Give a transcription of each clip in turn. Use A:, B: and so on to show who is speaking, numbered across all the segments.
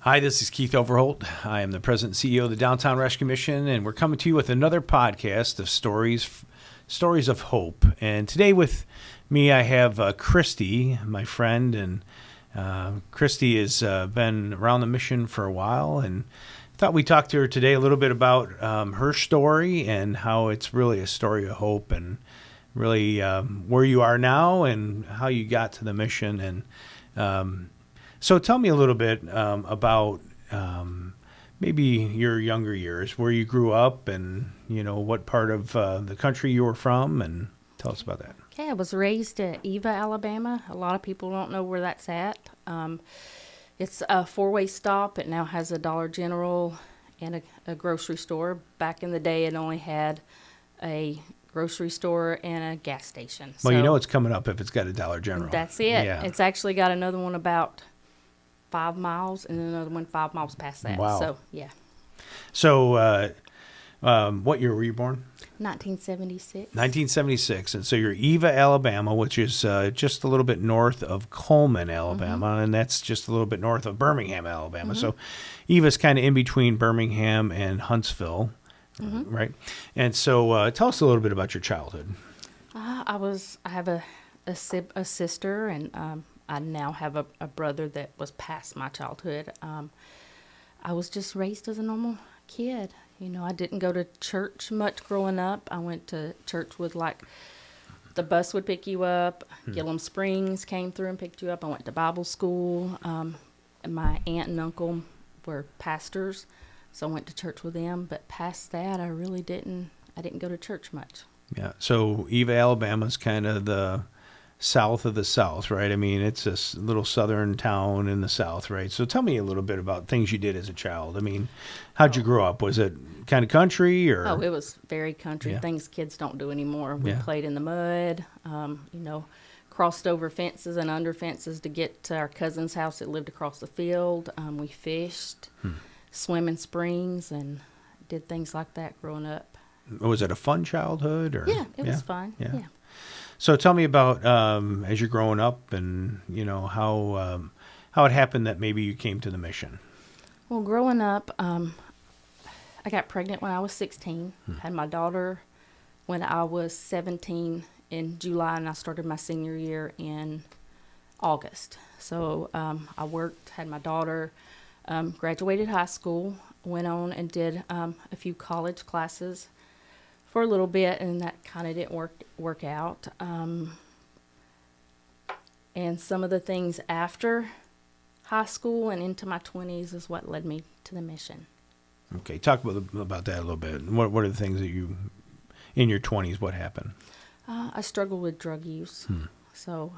A: Hi, this is Keith Overholt. I am the President and CEO of the Downtown Rescue Commission, and we're coming to you with another podcast of stories of hope. And today with me, I have Christie, my friend, and Christie has been around the mission for a while, and thought we'd talk to her today a little bit about her story and how it's really a story of hope and really where you are now and how you got to the mission. And so tell me a little bit about maybe your younger years, where you grew up and, what part of the country you were from, and tell us about that.
B: Okay, I was raised at Eva, Alabama. A lot of people don't know where that's at. It's a four-way stop. It now has a Dollar General and a grocery store. Back in the day, it only had a grocery store and a gas station.
A: Well, it's coming up if it's got a Dollar General.
B: That's it.
A: Yeah.
B: It's actually got another one about 5 miles and another one 5 miles past that.
A: Wow.
B: So, yeah.
A: So what year were you born?
B: 1976.
A: 1976. And so you're Eva, Alabama, which is just a little bit north of Coleman, Alabama, and that's just a little bit north of Birmingham, Alabama. So Eva's kind of in between Birmingham and Huntsville, right? And so tell us a little bit about your childhood.
B: I have a sister, and I now have a brother that was past my childhood. I was just raised as a normal kid. I didn't go to church much growing up. I went to church with, the bus would pick you up. Gillum Springs came through and picked you up. I went to Bible school. And my aunt and uncle were pastors, so I went to church with them. But past that, I didn't go to church much.
A: Yeah. So Eva, Alabama's kind of the south of the South, right? I mean, it's a little southern town in the South, right? So tell me a little bit about things you did as a child. I mean, how'd you grow up? Was it kind of country or?
B: Oh, it was very country.
A: Yeah.
B: Things kids don't do anymore. We
A: Yeah.
B: played in the mud, crossed over fences and under fences to get to our cousin's house that lived across the field. We fished, swam in springs, and did things like that growing up.
A: Was it a fun childhood? Or?
B: Yeah, it was fun. Yeah.
A: So tell me about as you're growing up and, how it happened that maybe you came to the mission.
B: Well, growing up, I got pregnant when I was 16. Had my daughter when I was 17 in July, and I started my senior year in August. So I worked, had my daughter, graduated high school, went on and did a few college classes for a little bit, and that kind of didn't work out. And some of the things after high school and into my 20s is what led me to the mission.
A: Okay, talk about that a little bit. What are the things that you, in your 20s, what happened?
B: I struggled with drug use. So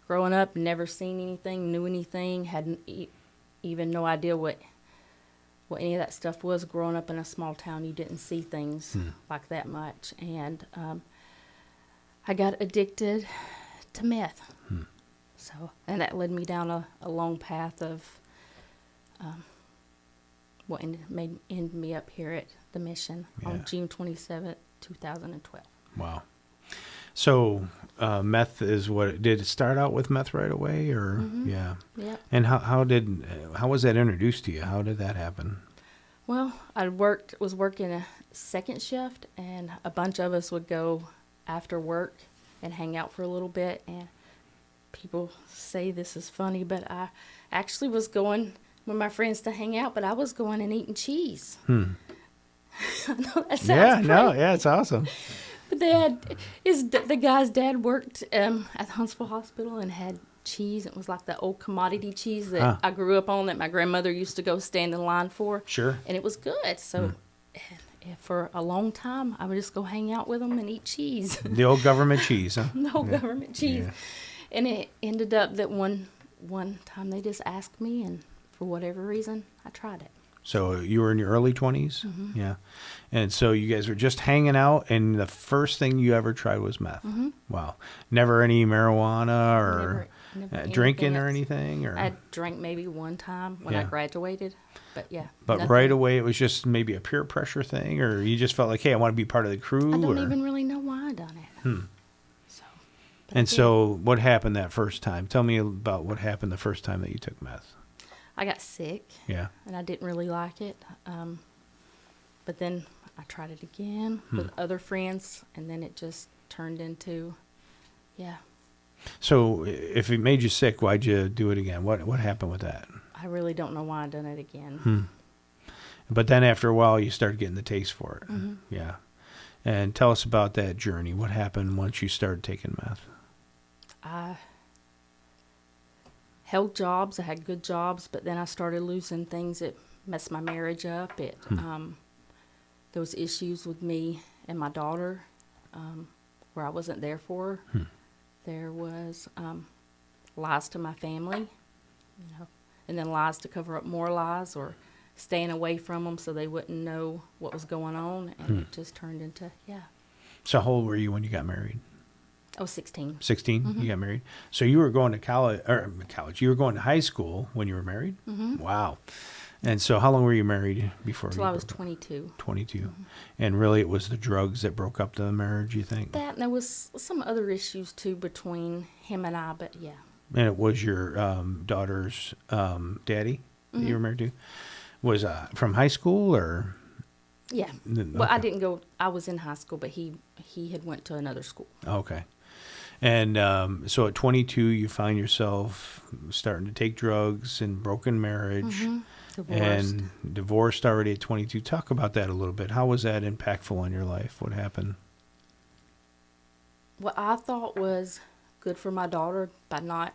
B: growing up, never seen anything, knew anything, hadn't even no idea what any of that stuff was. Growing up in a small town, you didn't see things like that much. And I got addicted to meth. And that led me down a long path of what ended me up here at the mission on June 27th, 2012.
A: Wow. So meth is what, did it start out with meth right away or? Yeah. And how was that introduced to you? How did that happen?
B: Well, I was working a second shift, and a bunch of us would go after work and hang out for a little bit. And people say this is funny, but I actually was going with my friends to hang out, but I was going and eating cheese. I know that sounds crazy.
A: It's awesome.
B: But the guy's dad worked at the Huntsville Hospital and had cheese. It was like the old commodity cheese that I grew up on that my grandmother used to go stand in line for.
A: Sure.
B: And it was good. So for a long time, I would just go hang out with them and eat cheese.
A: The old government cheese, huh?
B: The old government cheese. Yeah. And it ended up that one time they just asked me, and for whatever reason, I tried it.
A: So you were in your early 20s? Yeah. And so you guys were just hanging out, and the first thing you ever tried was meth? Wow. Never any marijuana or
B: never
A: drinking or anything? Or?
B: I drank maybe one time when I graduated, but yeah.
A: But
B: nothing.
A: Right away it was just maybe a peer pressure thing, or you just felt like, hey, I want to be part of the crew?
B: I don't even really know why I done it.
A: So what happened that first time? Tell me about what happened the first time that you took meth.
B: I got sick,
A: Yeah.
B: and I didn't really like it. But then I tried it again with other friends, and then it just turned into, yeah.
A: So if it made you sick, why'd you do it again? What happened with that?
B: I really don't know why I done it again.
A: But then after a while, you started getting the taste for it.
B: Mm-hmm.
A: Yeah. And tell us about that journey. What happened once you started taking meth?
B: I held jobs. I had good jobs, but then I started losing things that messed my marriage up. There was issues with me and my daughter, where I wasn't there for her. There was lies to my family, and then lies to cover up more lies, or staying away from them so they wouldn't know what was going on, and it just turned into, yeah.
A: So how old were you when you got married?
B: I was 16.
A: 16, you got married. So you were going to college. You were going to high school when you were married? Wow. And so how long were you married before?
B: Until I was 22.
A: 22. And really it was the drugs that broke up the marriage, you think?
B: That, and there was some other issues too between him and I, but yeah.
A: And it was your daughter's daddy that you were married to? Was from high school or?
B: Yeah. Well, I didn't go, I was in high school, but he had went to another school.
A: Okay. And so at 22, you find yourself starting to take drugs and broken marriage.
B: Divorced.
A: And divorced already at 22. Talk about that a little bit. How was that impactful on your life? What happened?
B: What I thought was good for my daughter by not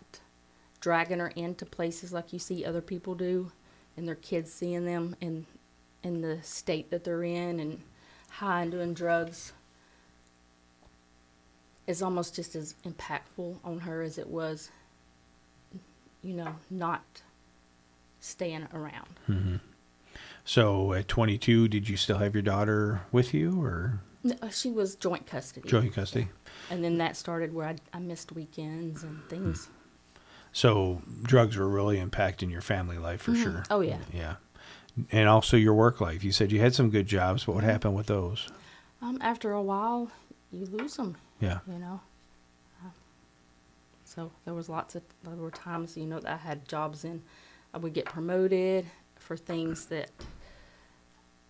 B: dragging her into places like you see other people do, and their kids seeing them in the state that they're in and high and doing drugs, is almost just as impactful on her as it was, not staying around.
A: So at 22, did you still have your daughter with you, or?
B: No, she was joint custody.
A: Joint custody.
B: And then that started where I missed weekends and things.
A: So drugs were really impacting your family life for sure.
B: Oh, yeah.
A: Yeah. And also your work life. You said you had some good jobs, but what happened with those?
B: After a while, you lose them.
A: Yeah.
B: So there were times, that I had jobs in, I would get promoted for things that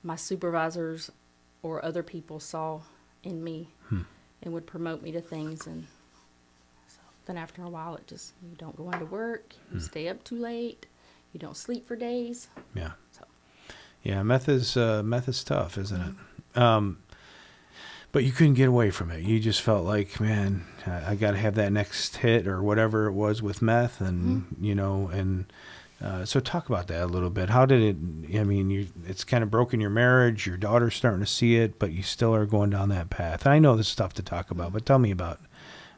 B: my supervisors or other people saw in me and would promote me to things. And so then after a while, you don't go into work, you stay up too late, you don't sleep for days.
A: Yeah.
B: So.
A: Yeah, meth is tough, isn't it? But you couldn't get away from it. You just felt like, man, I got to have that next hit or whatever it was with meth, and so talk about that a little bit. How did it? I mean, it's kind of broken your marriage. Your daughter's starting to see it, but you still are going down that path. And I know this is tough to talk about, but tell me about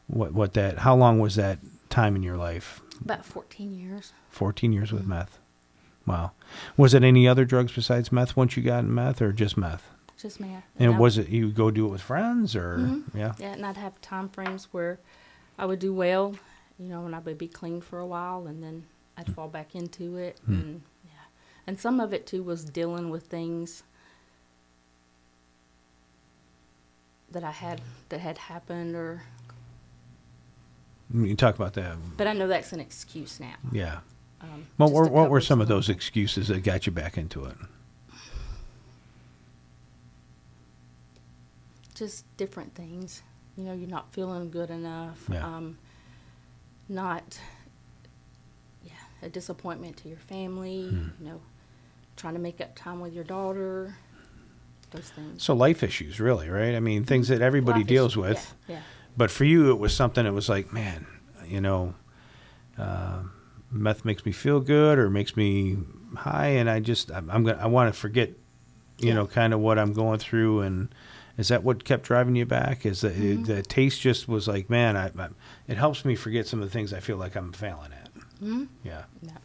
A: what that. How long was that time in your life?
B: About 14 years.
A: 14 years with meth. Wow. Was it any other drugs besides meth once you got in meth, or just meth?
B: Just meth.
A: And was it you would go do it with friends, or yeah?
B: Yeah, and I'd have time frames where I would do well, and I would be clean for a while, and then I'd fall back into it. And some of it too was dealing with things that had happened, or.
A: You talk about that.
B: But I know that's an excuse now.
A: Yeah. What
B: just to
A: were
B: cover
A: some of
B: some-
A: those excuses that got you back into it?
B: Just different things. You're not feeling good enough.
A: Yeah.
B: A disappointment to your family. Trying to make up time with your daughter. Those things.
A: So life issues, really, right? I mean, things that everybody
B: Life
A: deals
B: issues,
A: with.
B: Yeah.
A: But for you, it was something that was like, man, meth makes me feel good or makes me high, and I want to forget, kind of what I'm going through. And is that what kept driving you back? Is that the taste just was like, man, it helps me forget some of the things I feel like I'm failing at. Yeah.
B: Yeah.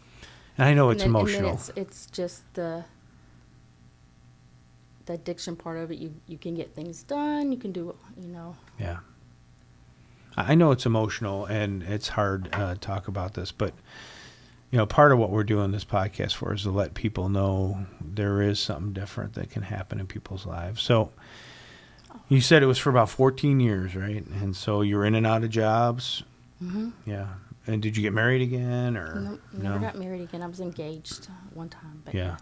A: And I know it's
B: And then
A: emotional.
B: it's just the addiction part of it. You can get things done. You can do,
A: Yeah. I know it's emotional and it's hard to talk about this, but part of what we're doing this podcast for is to let people know there is something different that can happen in people's lives. So you said it was for about 14 years, right? And so you were in and out of jobs. Yeah. and did you get married again, or
B: Nope, never got married again. I was engaged one time, but
A: Yeah.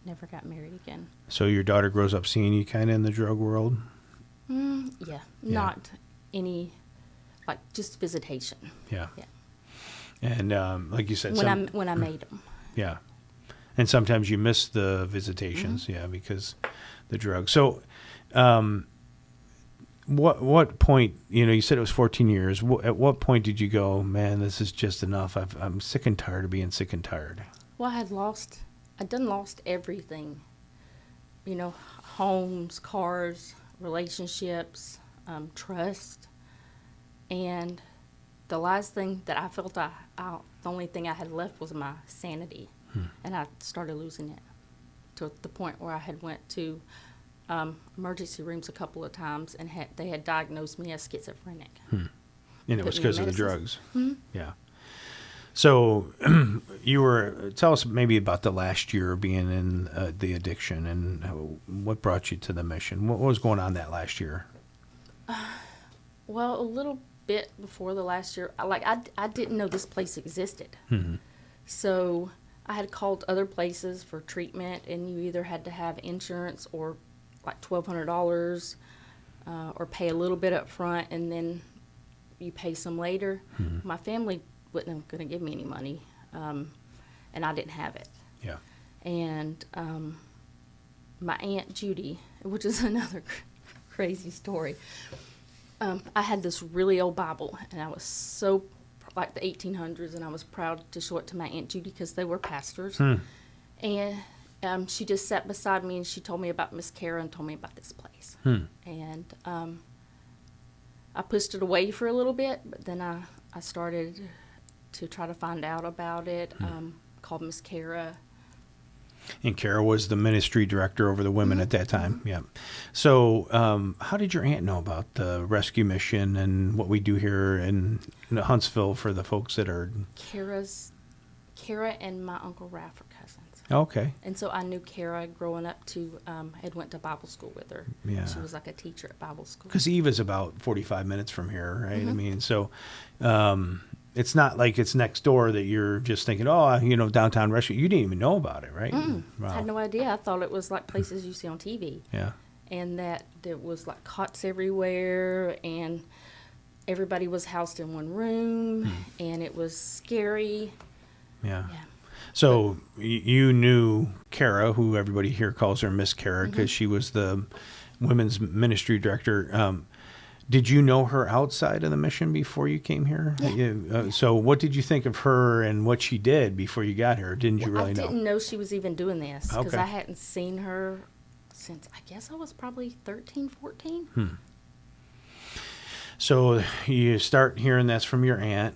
B: never got married again.
A: So your daughter grows up seeing you kind of in the drug world?
B: Yeah, not any, like just visitation.
A: Yeah.
B: Yeah.
A: And like you said,
B: When I made them.
A: yeah. And sometimes you miss the visitations, yeah, because the drugs. So, what point? You said it was 14 years. At what point did you go, man? This is just enough. I'm sick and tired of being sick and tired.
B: Well, I'd done lost everything. Homes, cars, relationships, trust, and the last thing that I felt the only thing I had left was my sanity, and I started losing it to the point where I had went to emergency rooms a couple of times, and they had diagnosed me as schizophrenic.
A: And it was
B: Put me
A: because
B: on
A: of the
B: medicines.
A: drugs. Yeah. So tell us maybe about the last year of being in the addiction, and what brought you to the mission. What was going on that last year?
B: Well, a little bit before the last year, I didn't know this place existed. So I had called other places for treatment, and you either had to have insurance or like $1,200, or pay a little bit up front and then you pay some later. My family wasn't going to give me any money, and I didn't have it.
A: Yeah.
B: And my Aunt Judy, which is another crazy story, I had this really old Bible, and I was so, like the 1800s, and I was proud to show it to my Aunt Judy because they were pastors. And she just sat beside me, and she told me about Miss Kara and told me about this place. And I pushed it away for a little bit, but then I started to try to find out about it, called Miss Kara.
A: And Kara was the ministry director over the women at that time. Yeah. So how did your aunt know about the rescue mission and what we do here in Huntsville for the folks that are... Kara and my Uncle Ralph are cousins. Okay.
B: And so I knew Kara growing up had went to Bible school with her.
A: Yeah.
B: She was like a teacher at Bible school.
A: Because Eve is about 45 minutes from here, right? I mean, so it's not like it's next door that you're just thinking, downtown rescue. You didn't even know about it, right?
B: Wow.
A: Wow.
B: I had no idea. I thought it was like places you see on TV.
A: Yeah.
B: And that there was like cots everywhere, and everybody was housed in one room, and it was scary.
A: Yeah.
B: Yeah.
A: So you knew Kara, who everybody here calls her Miss Kara, because she was the women's ministry director. Did you know her outside of the mission before you came here?
B: Yeah.
A: So what did you think of her and what she did before you got here? Didn't you really know?
B: I didn't know she was even doing this because
A: Okay.
B: I hadn't seen her since I guess I was probably 13, 14.
A: So you start hearing that's from your aunt,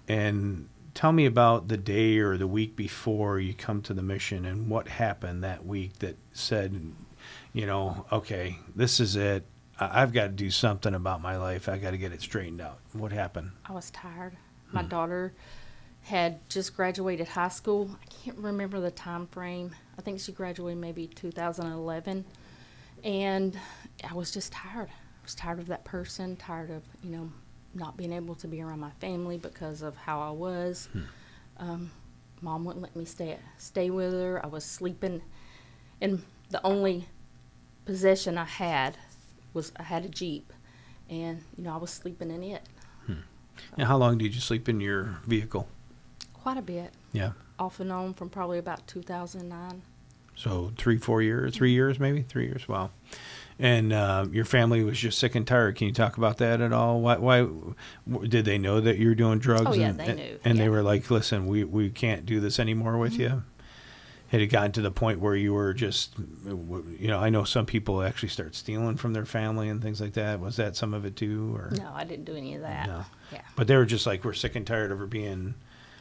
A: and tell me about the day or the week before you come to the mission and what happened that week that said, okay, this is it. I've got to do something about my life. I got to get it straightened out. What happened?
B: I was tired. My daughter had just graduated high school. I can't remember the time frame. I think she graduated maybe 2011. And I was just tired. I was tired of that person, tired of, not being able to be around my family because of how I was. Mom wouldn't let me stay with her. I was sleeping, and the only possession I had was I had a Jeep, and I was sleeping in it.
A: And how long did you sleep in your vehicle?
B: Quite a bit,
A: Yeah.
B: off and on from probably about 2009.
A: So 3 years maybe? 3 years. Wow. And your family was just sick and tired. Can you talk about that at all? Why did they know that you were doing drugs?
B: Oh, yeah,
A: and,
B: they knew.
A: And they
B: Yeah.
A: were like, listen, we can't do this anymore with you? Had it gotten to the point where you were just, I know some people actually start stealing from their family and things like that. Was that some of it too? Or
B: No, I didn't do any of that.
A: No.
B: Yeah.
A: But they were just like, we're sick and tired of her being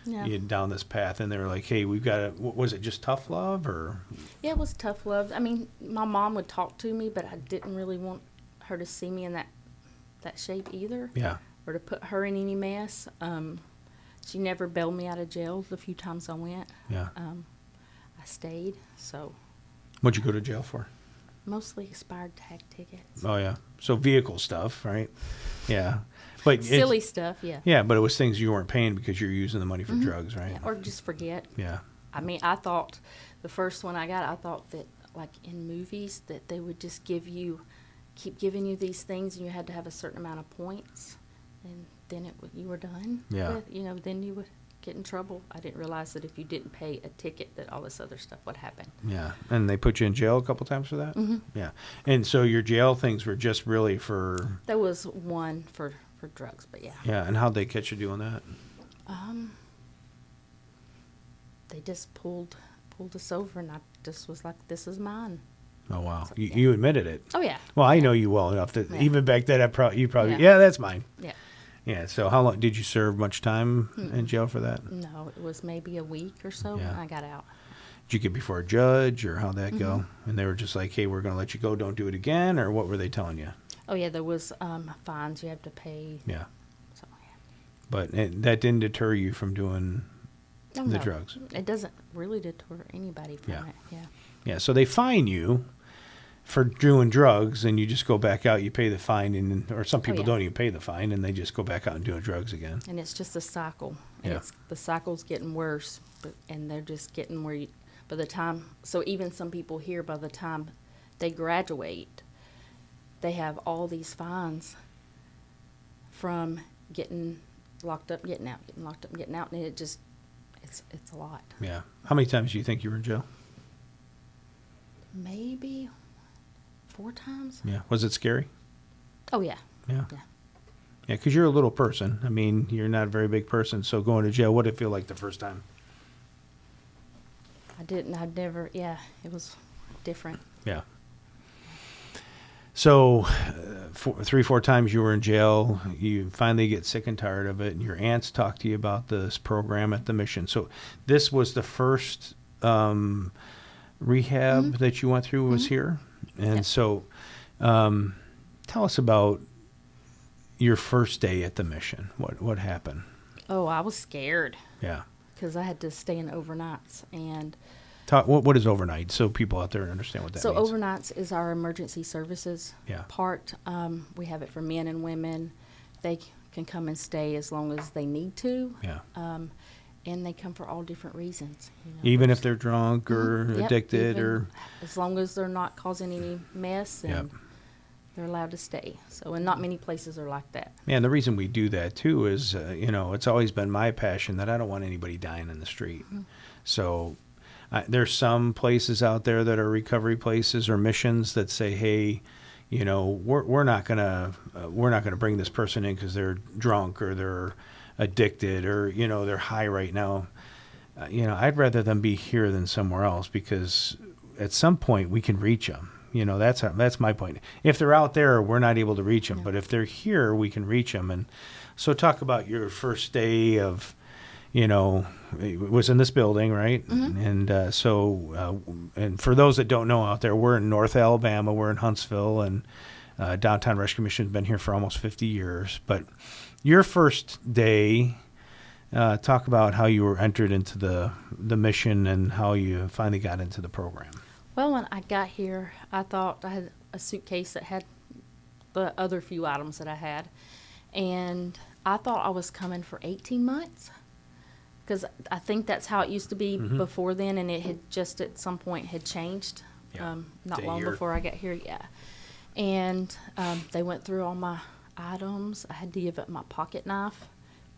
B: Yeah.
A: down this path. And they were like, hey, we've got to, was it just tough love or?
B: Yeah, it was tough love. I mean, my mom would talk to me, but I didn't really want her to see me in that shape either.
A: Yeah.
B: Or to put her in any mess. She never bailed me out of jail the few times I went.
A: Yeah.
B: I stayed, so
A: What'd you go to jail for?
B: Mostly expired tag tickets.
A: Oh yeah. So vehicle stuff, right? Yeah. But
B: Silly stuff, yeah.
A: Yeah, but it was things you weren't paying because you're using the money for drugs, right?
B: Yeah, or just forget.
A: Yeah.
B: I mean, I thought the first one I got, I thought that like in movies that they would just keep giving you these things and you had to have a certain amount of points and then you were done.
A: Yeah.
B: With, then you would get in trouble. I didn't realize that if you didn't pay a ticket that all this other stuff would happen.
A: Yeah. And they put you in jail a couple times for that?
B: Mm-hmm.
A: Yeah. And so your jail things were just really for...
B: There was one for drugs, but yeah.
A: Yeah. And how'd they catch you doing that?
B: They just pulled us over and I just was like, this is mine.
A: Oh, wow.
B: So,
A: You admitted it.
B: Oh, yeah.
A: Well, I know you well enough that even back then, you probably,
B: Yeah.
A: that's mine.
B: Yeah.
A: Yeah. So how long, did you serve much time in jail for that?
B: No, it was maybe a week or so
A: Yeah.
B: and I got out.
A: Did you get before a judge or how'd that go?
B: Mm-hmm.
A: And they were just like, hey, we're going to let you go. Don't do it again. Or what were they telling you?
B: Oh, yeah, there was fines you have to pay.
A: Yeah.
B: So, yeah.
A: But that didn't deter you from doing
B: Oh,
A: the
B: no.
A: drugs.
B: It doesn't really deter anybody from
A: Yeah.
B: it. Yeah.
A: Yeah. So they fine you for doing drugs and you just go back out, you pay the fine, or some people
B: yeah.
A: don't even pay the fine and they just go back out and doing drugs again.
B: And it's just a cycle. And
A: Yeah.
B: the cycle's getting worse, and they're just getting where by the time, so even some people here, by the time they graduate, they have all these fines from getting locked up, getting out, getting locked up, getting out, and it just, it's a lot.
A: Yeah. How many times do you think you were in jail?
B: Maybe 4 times.
A: Yeah. Was it scary?
B: Oh, yeah.
A: Yeah.
B: Yeah.
A: Yeah, because you're a little person. I mean, you're not a very big person. So going to jail, what did it feel like the first time?
B: It was different.
A: Yeah. So 3-4 times you were in jail. You finally get sick and tired of it. And your aunts talk to you about this program at the mission. So this was the first rehab that you went through was here. And so tell us about your first day at the mission. What happened?
B: Oh, I was scared
A: Yeah.
B: because I had to stay in overnights. And
A: What is overnight so people out there understand what that
B: so
A: means?
B: overnights is our emergency services
A: Yeah.
B: part. We have it for men and women. They can come and stay as long as they need to.
A: Yeah.
B: And they come for all different reasons.
A: Even if they're drunk or
B: Yep,
A: addicted
B: even
A: or...
B: as long as they're not causing any mess and
A: Yep.
B: they're allowed to stay. So, and not many places are like that.
A: Yeah, and the reason we do that, too, is, it's always been my passion that I don't want anybody dying in the street. So there's some places out there that are recovery places or missions that say, hey, we're not gonna bring this person in because they're drunk or they're addicted or, they're high right now. I'd rather them be here than somewhere else because at some point we can reach them. That's my point. If they're out there, we're not able to reach them.
B: Yeah.
A: But if they're here, we can reach them. And so talk about your first day of, it was in this building, right? And and for those that don't know out there, we're in North Alabama. We're in Huntsville, and Downtown Rescue Mission has been here for almost 50 years. But your first day, talk about how you were entered into the mission and how you finally got into the program.
B: Well, when I got here, I thought I had a suitcase that had the other few items that I had. And I thought I was coming for 18 months. Because I think that's how it used to be before then. And it had just at some point had changed.
A: Yeah.
B: Not
A: To
B: long
A: here.
B: before I got here, yeah. And they went through all my items. I had to give up my pocket knife,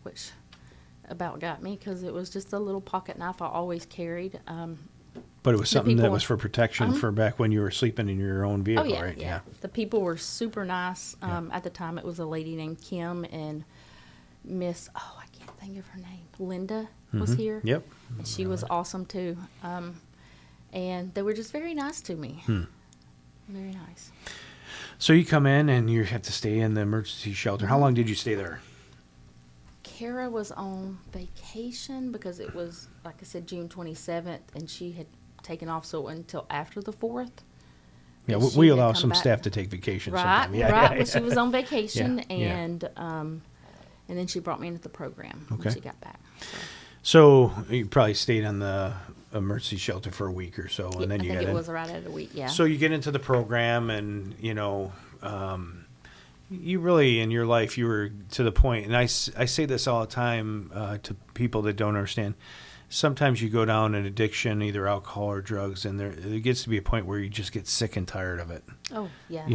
B: which about got me because it was just a little pocket knife I always carried.
A: But it was something that
B: people-
A: was for protection for back when you were sleeping in your own vehicle,
B: Oh, yeah,
A: right?
B: yeah. The people were super nice.
A: Yeah.
B: At the time, it was a lady named Kim and Miss, I can't think of her name, Linda was here.
A: Yep.
B: And she was awesome, too. And they were just very nice to me. Very nice.
A: So you come in and you have to stay in the emergency shelter. How long did you stay there?
B: Kara was on vacation because it was, like I said, June 27th, and she had taken off until after the 4th.
A: Yeah,
B: But
A: we
B: she had
A: allow
B: come
A: some
B: back.
A: staff to take vacation
B: Right,
A: sometime. Yeah,
B: right.
A: yeah,
B: But she was on vacation,
A: Yeah,
B: and then she brought me into the program
A: Okay.
B: when she got back. So.
A: So you probably stayed on the emergency shelter for a week or so,
B: Yeah,
A: and then
B: I
A: you
B: think
A: got
B: it
A: in.
B: was right at a week. Yeah.
A: So you get into the program, and you really in your life you were to the point, and I say this all the time to people that don't understand. Sometimes you go down an addiction, either alcohol or drugs, and there gets to be a point where you just get sick and tired of it.
B: Oh yeah.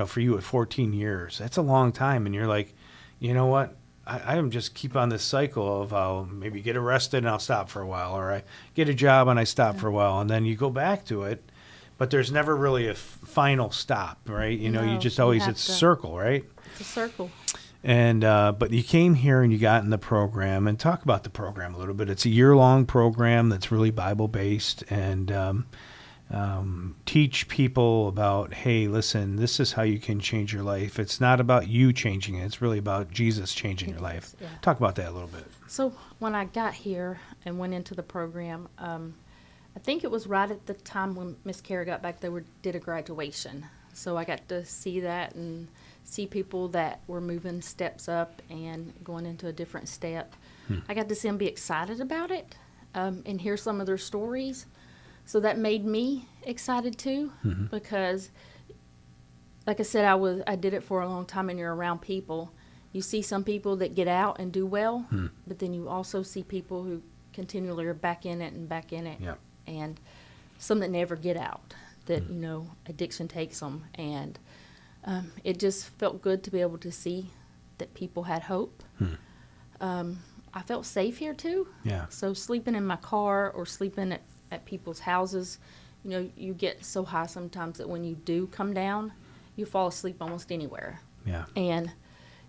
A: For you at 14 years, that's a long time, and you're like, you know what? I am just keep on this cycle of I'll maybe get arrested and I'll stop for a while, or I get a job and I stop for a while, and then you go back to it, but there's never really a final stop, right? You
B: No,
A: just
B: you
A: always
B: have
A: it's a
B: to-
A: circle, right?
B: It's a circle.
A: And but you came here and you got in the program, and talk about the program a little bit. It's a year-long program that's really Bible-based, and teach people about, hey, listen, this is how you can change your life. It's not about you changing it. It's really about Jesus changing your life.
B: Yeah.
A: Talk about that a little bit.
B: So when I got here and went into the program, I think it was right at the time when Miss Kara got back. Did a graduation, so I got to see that and see people that were moving steps up and going into a different step. I got to see them be excited about it and hear some of their stories. So that made me excited too, because, like I said, I did it for a long time, and you're around people. You see some people that get out and do well, but then you also see people who continually are back in it and back in it,
A: Yeah.
B: and some that never get out. That addiction takes them, and it just felt good to be able to see that people had hope. I felt safe here too.
A: Yeah.
B: So sleeping in my car or sleeping at people's houses, you get so high sometimes that when you do come down, you fall asleep almost anywhere.
A: Yeah.
B: And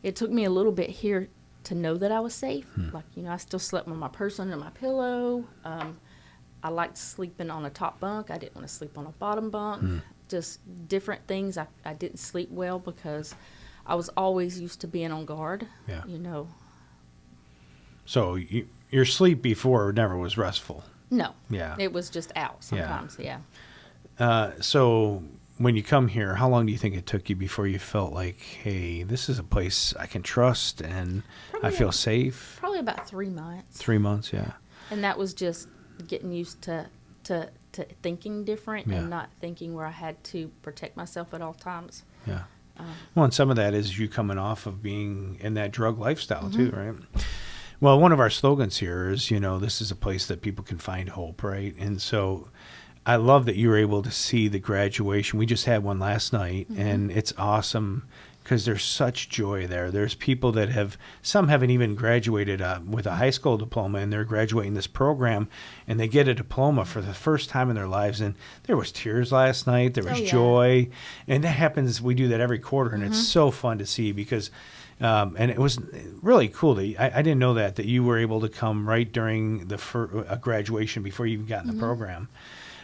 B: it took me a little bit here to know that I was safe. Like, I still slept with my purse under my pillow. I liked sleeping on a top bunk. I didn't want to sleep on a bottom bunk. Just different things. I didn't sleep well because I was always used to being on guard.
A: Yeah.
B: So
A: your sleep before never was restful.
B: no.
A: Yeah.
B: It was just out sometimes. Yeah.
A: So when you come here, how long do you think it took you before you felt like, hey, this is a place I can trust and I feel safe?
B: Probably about 3 months.
A: 3 months, yeah.
B: And that was just getting used to thinking different
A: Yeah.
B: and not thinking where I had to protect myself at all times.
A: Yeah. Well, and some of that is you coming off of being in that drug lifestyle too, right? Well, one of our slogans here is, this is a place that people can find hope, right? And so I love that you were able to see the graduation. We just had one last night, and it's awesome because there's such joy there. There's people that some haven't even graduated with a high school diploma, and they're graduating this program, and they get a diploma for the first time in their lives. And there was tears last night. There was joy. And that happens. We do that every quarter, and it's so fun to see because and it was really cool. I didn't know that you were able to come right during a graduation before you even got in the program.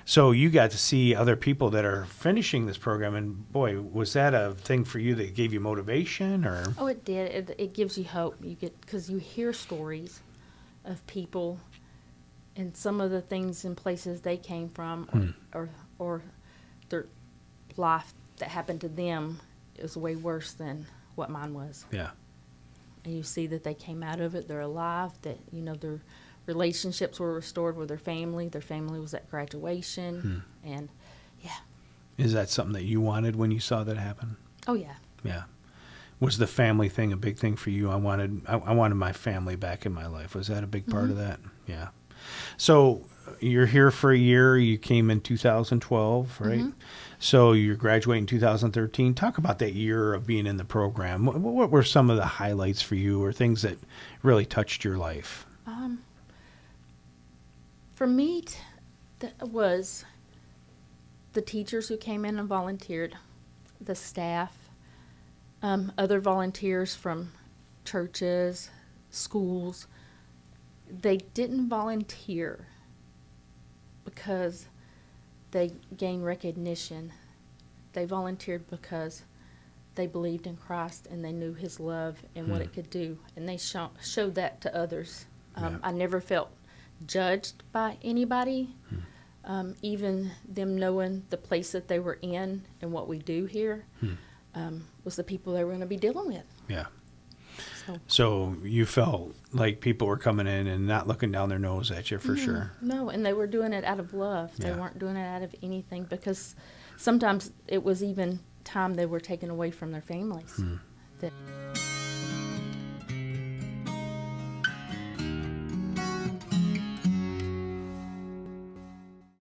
A: So you got to see other people that are finishing this program, and boy, was that a thing for you that gave you motivation, or?
B: Oh, it did. It gives you hope. Because you hear stories of people and some of the things and places they came from, or their life that happened to them is way worse than what mine was.
A: Yeah.
B: And you see that they came out of it. They're alive. That their relationships were restored with their family. Their family was at graduation, and yeah.
A: Is that something that you wanted when you saw that happen?
B: Oh yeah.
A: Yeah. Was the family thing a big thing for you? I wanted my family back in my life. Was that a big part of that? Yeah. So you're here for a year. You came in 2012, right? So you're graduating in 2013. Talk about that year of being in the program. What were some of the highlights for you, or things that really touched your life?
B: For me, that was the teachers who came in and volunteered, the staff, other volunteers from churches, schools. They didn't volunteer because they gained recognition. They volunteered because they believed in Christ and they knew His love and what it could do, and they showed that to others. I never felt judged by anybody, even them knowing the place that they were in and what we do here was the people they were going to be dealing with.
A: Yeah.
B: So
A: So you felt like people were coming in and not looking down their nose at you for sure.
B: no, and they were doing it out of love. They
A: Yeah.
B: weren't doing it out of anything, because sometimes it was even time they were taken away from their families. That